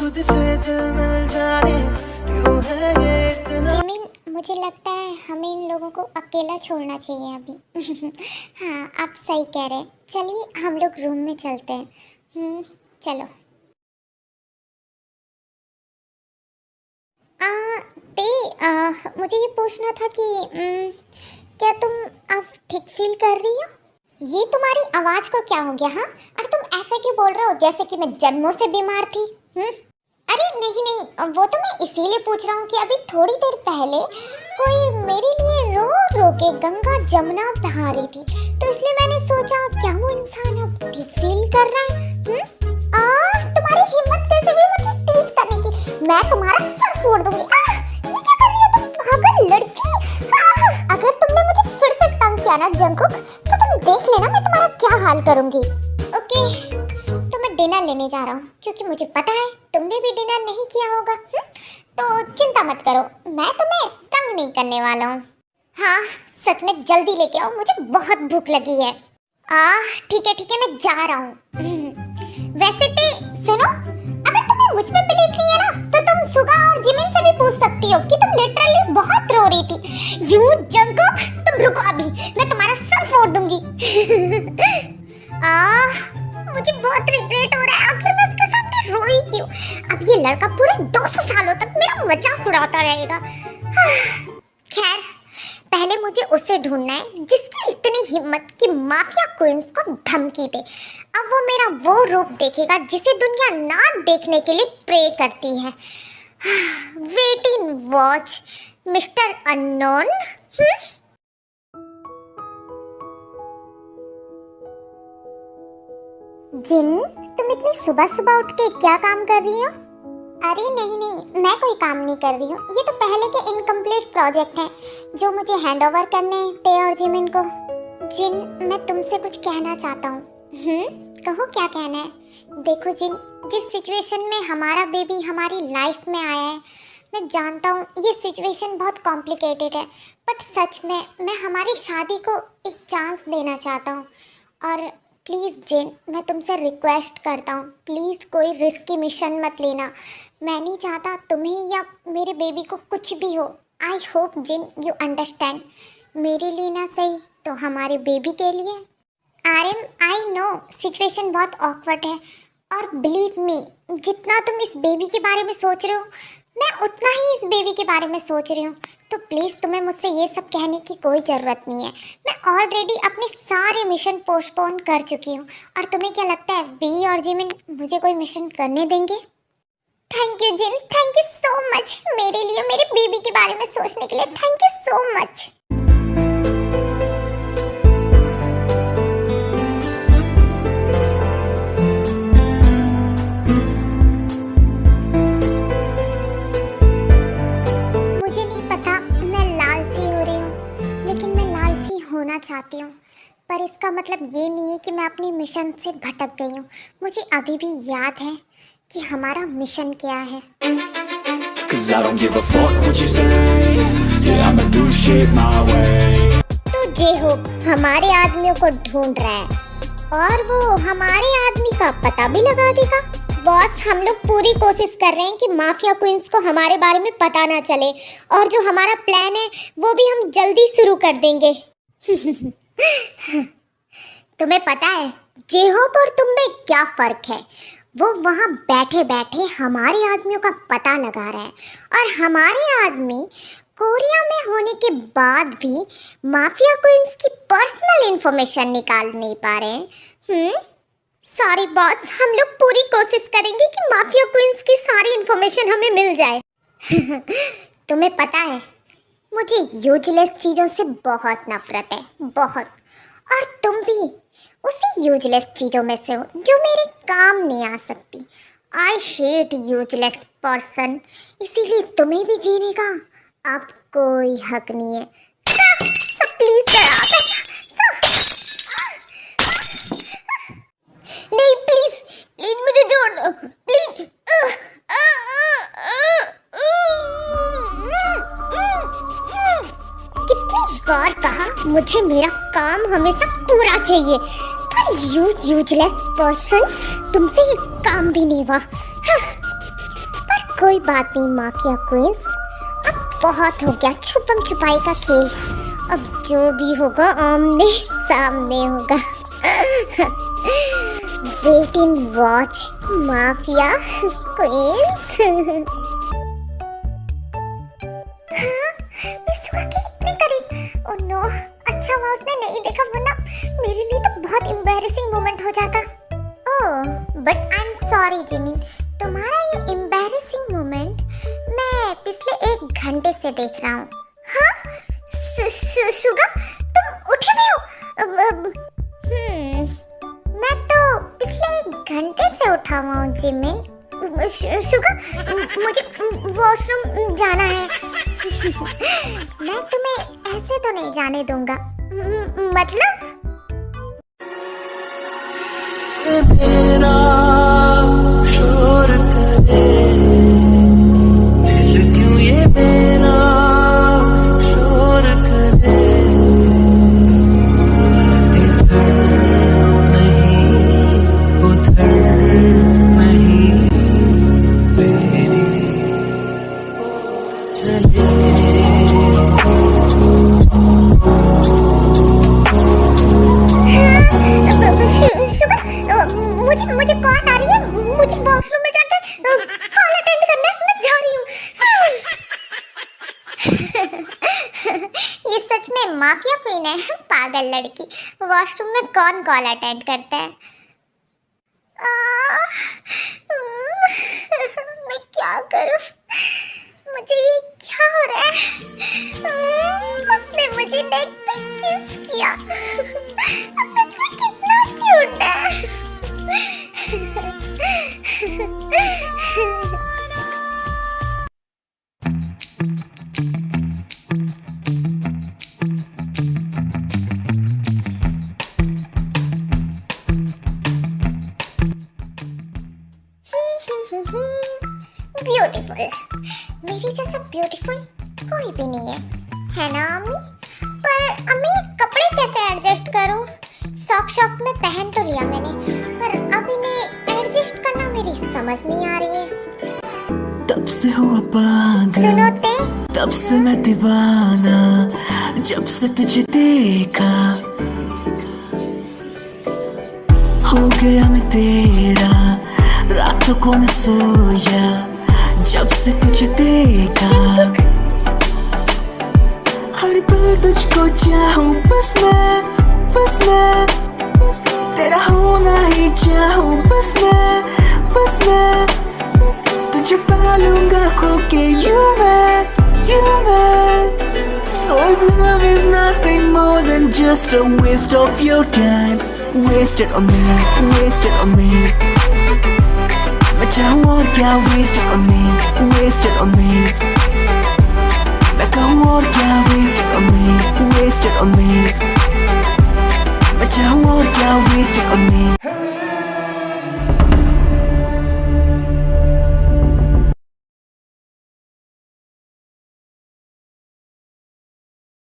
खुद से दिल मिल जाने क्यों है ये इतना। जमीन, मुझे लगता है हमें इन लोगों को अकेला छोड़ना चाहिए अभी। हाँ, आप सही कह रहे हैं। चलिए हम लोग रूम में चलते हैं। चलो। मुझे ये पूछना था कि क्या तुम अब ठीक फील कर रही हो? ये तुम्हारी आवाज़ को क्या हो गया? हाँ, अरे तुम ऐसा क्यों बोल रहे हो जैसे कि मैं जन्मों से बीमार थी? अरे नहीं नहीं, वो तो मैं इसीलिए पूछ रहा हूँ कि अभी थोड़ी देर पहले कोई मेरे लिए रो रो के गंगा जमुना बहा रही थी, तो इसलिए मैंने सोचा क्या वो इंसान अब ठीक फील कर रहा है? तुम्हारी हिम्मत कैसे हुई मुझे टीज करने की? मैं तुम्हारा सर फोड़ दूंगी। ये क्या कर रही हो तुम पागल लड़की? अगर तुमने मुझे फिर से तंग किया ना जंकुक, तो तुम देख लेना मैं तुम्हारा क्या हाल करूंगी। ओके, तो मैं डिनर लेने जा रहा हूँ क्योंकि मुझे पता है तुमने भी डिनर नहीं किया होगा। तो चिंता मत करो, मैं तुम्हें तंग नहीं करने वाला हूँ। हाँ, सच में जल्दी लेके आओ, मुझे बहुत भूख लगी है। ठीक है मैं जा रहा हूँ। वैसे ते सुनो, अगर तुम्हें मुझ पे बिलीव नहीं है ना, तो तुम सुगा और जिमिन से भी पूछ सकती हो कि तुम लिटरली बहुत रो रही थी। यू जंकुक, तुम रुको अभी, मैं तुम्हारा सर फोड़ दूंगी। मुझे बहुत रिग्रेट हो रहा है, आखिर मैं उसके सामने रोई क्यों? अब ये लड़का पूरे 200 सालों तक मेरा मजाक उड़ाता रहेगा। खैर, पहले मुझे उसे ढूंढना है जिसकी इतनी हिम्मत कि माफिया क्वींस को धमकी दे। अब वो मेरा वो रूप देखेगा जिसे दुनिया ना देखने के लिए प्रे करती है। Wait in watch mister unknown. जिन, तुम इतनी सुबह सुबह उठ के क्या काम कर रही हो? अरे नहीं, मैं कोई काम नहीं कर रही हूँ। ये तो पहले के इनकम्प्लीट प्रोजेक्ट हैं जो मुझे हैंड ओवर करने हैं ते और जिमिन को। जिन, मैं तुमसे कुछ कहना चाहता हूँ। कहो क्या कहना है? देखो जिन, जिस सिचुएशन में हमारा बेबी हमारी लाइफ में आया है, मैं जानता हूँ ये सिचुएशन बहुत कॉम्प्लिकेटेड है, बट सच में मैं हमारी शादी को एक चांस देना चाहता हूँ। और प्लीज़ जिन, मैं तुमसे रिक्वेस्ट करता हूँ, प्लीज़ कोई रिस्की मिशन मत लेना। मैं नहीं चाहता तुम्हें या मेरे बेबी को कुछ भी हो। I hope Jin you understand, मेरे लिए ना सही तो हमारे बेबी के लिए। आर्यन, आई नो सिचुएशन बहुत ऑकवर्ड है, और बिलीव मी, जितना तुम इस बेबी के बारे में सोच रहे हो मैं उतना ही इस बेबी के बारे में सोच रही हूँ। तो प्लीज़ तुम्हें मुझसे ये सब कहने की कोई ज़रूरत नहीं है। मैं ऑलरेडी अपने सारे मिशन पोस्टपोन कर चुकी हूँ, और तुम्हें क्या लगता है वी और जिमिन मुझे कोई मिशन करने देंगे? Thank you Jin, thank you so much, मेरे लिए मेरे बेबी के बारे में सोचने के लिए थैंक यू सो मच। मुझे नहीं पता मैं लालची हो रही हूँ, लेकिन मैं लालची होना चाहती हूँ, पर इसका मतलब ये नहीं है कि मैं अपनी मिशन से भटक गई हूँ। मुझे अभी भी याद है कि हमारा मिशन क्या है। Cause I don't give a fuck what you say. Yeah, I'ma do shit my way. तो जे हो हमारे आदमियों को ढूंढ रहा है, और वो हमारे आदमी का पता भी लगा देगा। बॉस, हम लोग पूरी कोशिश कर रहे हैं कि माफिया क्वींस को हमारे बारे में पता ना चले, और जो हमारा प्लान है वो भी हम जल्दी शुरू कर देंगे। तुम्हें पता है जेहोप और तुम में क्या फर्क है? वो वहाँ बैठे बैठे हमारे आदमियों का पता लगा रहा है, और हमारे आदमी कोरिया में होने के बाद भी माफिया क्वींस की पर्सनल इंफॉर्मेशन निकाल नहीं पा रहे हैं। सॉरी बॉस, हम लोग पूरी कोशिश करेंगे कि माफिया क्वींस की सारी इंफॉर्मेशन हमें मिल जाए। तुम्हें पता है मुझे यूजलेस चीज़ों से बहुत नफरत है, बहुत। और तुम भी उसी यूजलेस चीज़ों में से हो जो मेरे काम नहीं आ सकती। आई हेट यूजलेस पर्सन, इसीलिए तुम्हें भी जीने का अब कोई हक नहीं है। प्लीज नहीं, प्लीज प्लीज मुझे छोड़ दो, प्लीज। कितनी बार कहा मुझे मेरा काम हमेशा पूरा चाहिए, पर यू यूजलेस पर्सन, तुमसे ये काम भी नहीं हुआ। कोई बात नहीं माफिया क्वींस, अब बहुत हो गया छुपम छुपाई का खेल। अब जो भी होगा आमने सामने होगा। Wait and watch mafia queens. मैं सुबह के इतने करीब। ओह नो, अच्छा हुआ उसने नहीं देखा, वरना मेरे लिए तो बहुत एम्बैरेसिंग मोमेंट हो जाता। Oh but I am sorry Jimin, तुम्हारा ये एम्बैरेसिंग मोमेंट मैं पिछले 1 घंटे से देख रहा हूँ। हाँ शुगा, तुम उठे भी हो? मैं तो पिछले 1 घंटे से उठा हुआ हूँ जिमिन। शुगा, मुझे वॉशरूम जाना है। मैं तुम्हें ऐसे तो नहीं जाने दूंगा। मतलब मेरा शोर करे, दिल क्यों ये मेरा शोर करे, इधर नहीं उधर नहीं, मेरी चले। मुझे कॉल आ रही है, मुझे वॉशरूम में जाकर कॉल अटेंड करना है, मैं जा रही हूँ। ये सच में माफिया क्वीन है, पागल लड़की। वॉशरूम में कौन कॉल अटेंड करता है? मैं क्या करूँ? मुझे ये क्या हो रहा है? उसने मुझे नेक पे किस किया। सच में कितना क्यूट है। ब्यूटीफुल, मेरी जैसा ब्यूटीफुल कोई भी नहीं है ना अम्मी? पर अम्मी कपड़े कैसे एडजस्ट करूं? शौक में पहन तो लिया मैंने, पर अब इन्हें एडजस्ट करना मेरी समझ नहीं आ रही है। तब से हुआ पागल, सुनो ते, तब से मैं दीवाना, जब से तुझे देखा हो गया मैं तेरा, रातों को न सोया जब से तुझे देखा। हर पल तुझको चाहूं, बस मैं तेरा होना ही चाहूं, बस मैं तुझे पालूंगा खो के, you man। So if love is nothing more than just a waste of your time, wasted on me, मैं चाहूँ और क्या, wasted on me, मैं कहूँ और क्या, wasted on me, मैं चाहूँ और क्या, wasted on me।